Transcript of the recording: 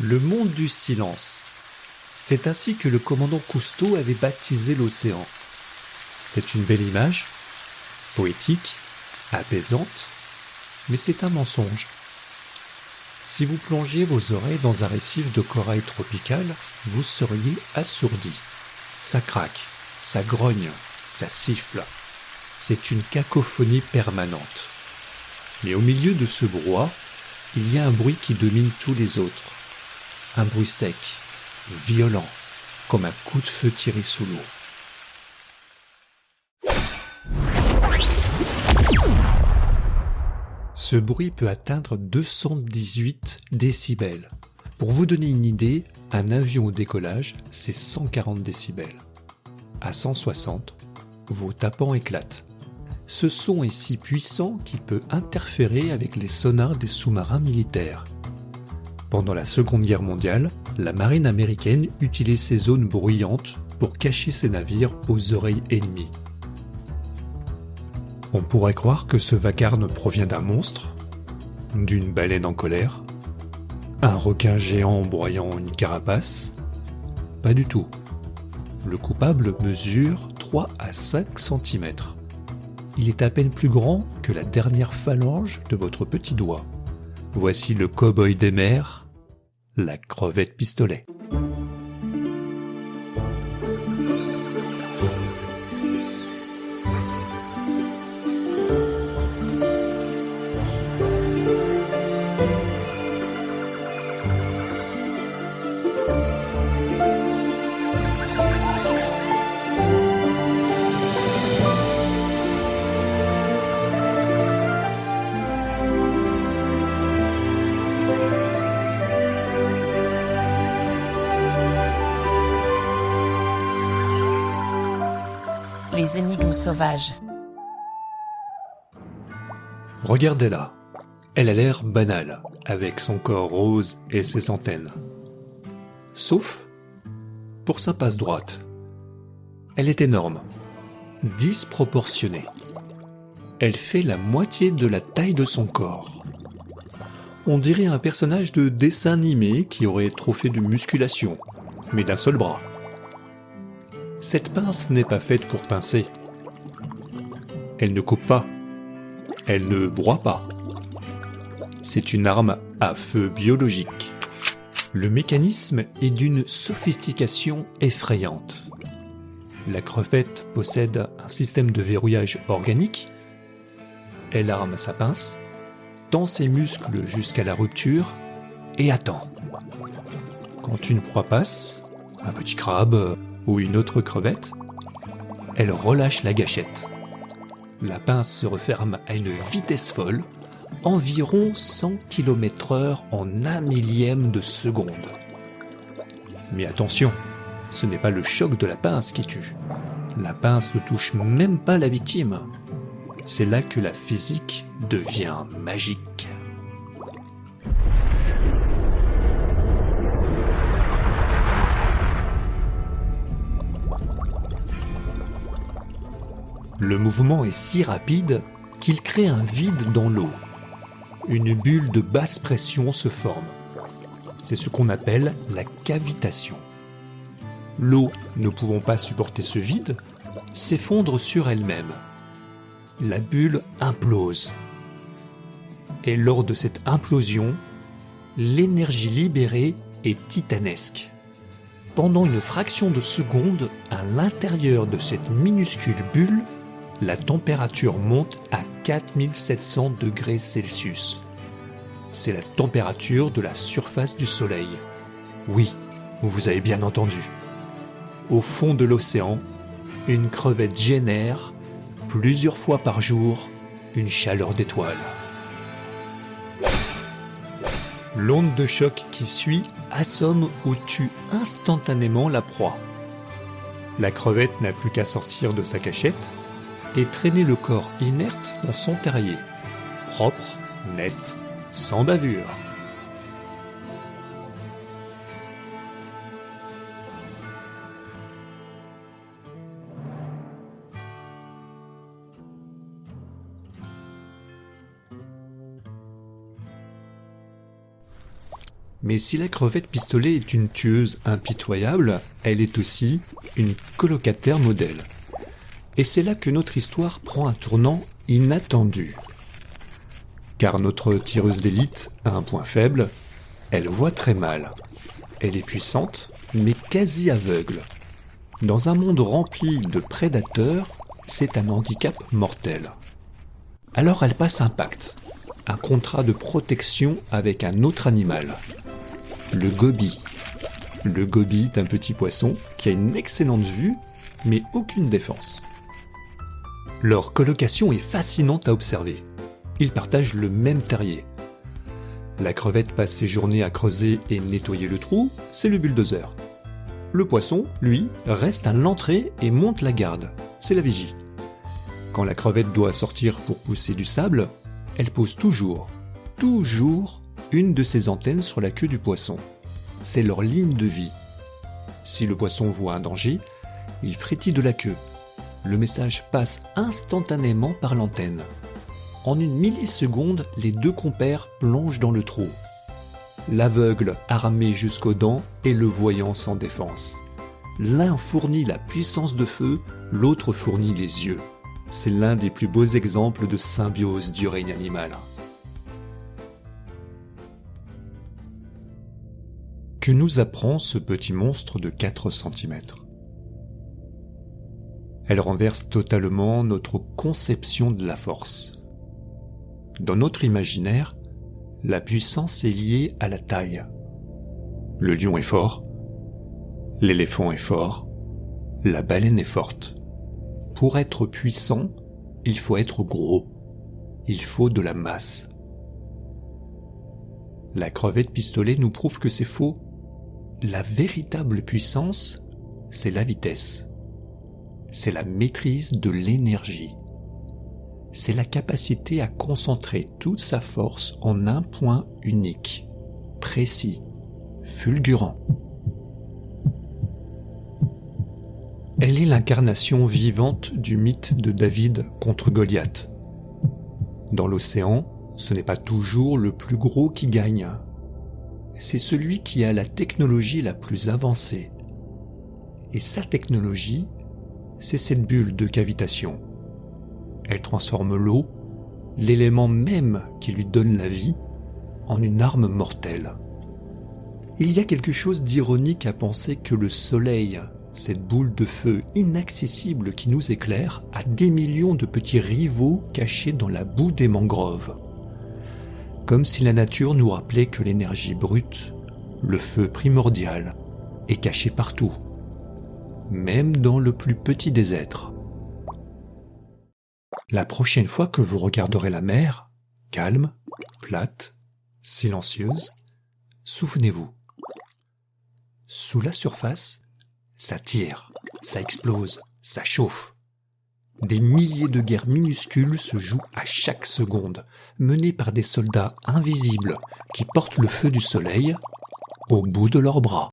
Le monde du silence. C'est ainsi que le commandant Cousteau avait baptisé l'océan. C'est une belle image, poétique, apaisante, mais c'est un mensonge. Si vous plongiez vos oreilles dans un récif de corail tropical, vous seriez assourdi. Ça craque, ça grogne, ça siffle. C'est une cacophonie permanente. Mais au milieu de ce brouhaha, il y a un bruit qui domine tous les autres. Un bruit sec, violent, comme un coup de feu tiré sous l'eau. Ce bruit peut atteindre 218 décibels. Pour vous donner une idée, un avion au décollage, c'est 140 décibels. À 160, vos tympans éclatent. Ce son est si puissant qu'il peut interférer avec les sonars des sous-marins militaires. Pendant la Seconde Guerre mondiale, la marine américaine utilise ces zones bruyantes pour cacher ses navires aux oreilles ennemies. On pourrait croire que ce vacarme provient d'un monstre, d'une baleine en colère, un requin géant broyant une carapace. Pas du tout. Le coupable mesure 3 à 5 cm. Il est à peine plus grand que la dernière phalange de votre petit doigt. Voici le cow-boy des mers, la crevette pistolet. Les énigmes sauvages. Regardez-la. Elle a l'air banale, avec son corps rose et ses antennes. Sauf pour sa passe droite. Elle est énorme, disproportionnée. Elle fait la moitié de la taille de son corps. On dirait un personnage de dessin animé qui aurait trop fait de musculation, mais d'un seul bras. Cette pince n'est pas faite pour pincer. Elle ne coupe pas. Elle ne broie pas. C'est une arme à feu biologique. Le mécanisme est d'une sophistication effrayante. La crevette possède un système de verrouillage organique. Elle arme sa pince, tend ses muscles jusqu'à la rupture et attend. Quand une proie passe, un petit crabe ou une autre crevette, elle relâche la gâchette. La pince se referme à une vitesse folle, environ 100 km/h en 1 millième de seconde. Mais attention, ce n'est pas le choc de la pince qui tue. La pince ne touche même pas la victime. C'est là que la physique devient magique. Le mouvement est si rapide qu'il crée un vide dans l'eau. Une bulle de basse pression se forme. C'est ce qu'on appelle la cavitation. L'eau, ne pouvant pas supporter ce vide, s'effondre sur elle-même. La bulle implose. Et lors de cette implosion, l'énergie libérée est titanesque. Pendant une fraction de seconde, à l'intérieur de cette minuscule bulle, la température monte à 4700 degrés Celsius. C'est la température de la surface du Soleil. Oui, vous avez bien entendu. Au fond de l'océan, une crevette génère, plusieurs fois par jour, une chaleur d'étoile. L'onde de choc qui suit assomme ou tue instantanément la proie. La crevette n'a plus qu'à sortir de sa cachette et traîner le corps inerte dans son terrier, propre, net, sans bavure. Mais si la crevette pistolet est une tueuse impitoyable, elle est aussi une colocataire modèle. Et c'est là que notre histoire prend un tournant inattendu. Car notre tireuse d'élite a un point faible, elle voit très mal. Elle est puissante, mais quasi aveugle. Dans un monde rempli de prédateurs, c'est un handicap mortel. Alors elle passe un pacte, un contrat de protection avec un autre animal, le goby. Le goby est un petit poisson qui a une excellente vue, mais aucune défense. Leur colocation est fascinante à observer. Ils partagent le même terrier. La crevette passe ses journées à creuser et nettoyer le trou, c'est le bulldozer. Le poisson, lui, reste à l'entrée et monte la garde, c'est la vigie. Quand la crevette doit sortir pour pousser du sable, elle pose toujours une de ses antennes sur la queue du poisson. C'est leur ligne de vie. Si le poisson voit un danger, il frétille de la queue. Le message passe instantanément par l'antenne. En une milliseconde, les deux compères plongent dans le trou. L'aveugle armé jusqu'aux dents et le voyant sans défense. L'un fournit la puissance de feu, l'autre fournit les yeux. C'est l'un des plus beaux exemples de symbiose du règne animal. Que nous apprend ce petit monstre de 4 cm ? Elle renverse totalement notre conception de la force. Dans notre imaginaire, la puissance est liée à la taille. Le lion est fort, l'éléphant est fort, la baleine est forte. Pour être puissant, il faut être gros, il faut de la masse. La crevette pistolet nous prouve que c'est faux. La véritable puissance, c'est la vitesse. C'est la maîtrise de l'énergie. C'est la capacité à concentrer toute sa force en un point unique, précis, fulgurant. Elle est l'incarnation vivante du mythe de David contre Goliath. Dans l'océan, ce n'est pas toujours le plus gros qui gagne. C'est celui qui a la technologie la plus avancée. Et sa technologie, c'est cette bulle de cavitation. Elle transforme l'eau, l'élément même qui lui donne la vie, en une arme mortelle. Il y a quelque chose d'ironique à penser que le soleil, cette boule de feu inaccessible qui nous éclaire, a des millions de petits rivaux cachés dans la boue des mangroves. Comme si la nature nous rappelait que l'énergie brute, le feu primordial, est caché partout, même dans le plus petit des êtres. La prochaine fois que vous regarderez la mer, calme, plate, silencieuse, souvenez-vous. Sous la surface, ça tire, ça explose, ça chauffe. Des milliers de guerres minuscules se jouent à chaque seconde, menées par des soldats invisibles qui portent le feu du soleil au bout de leurs bras.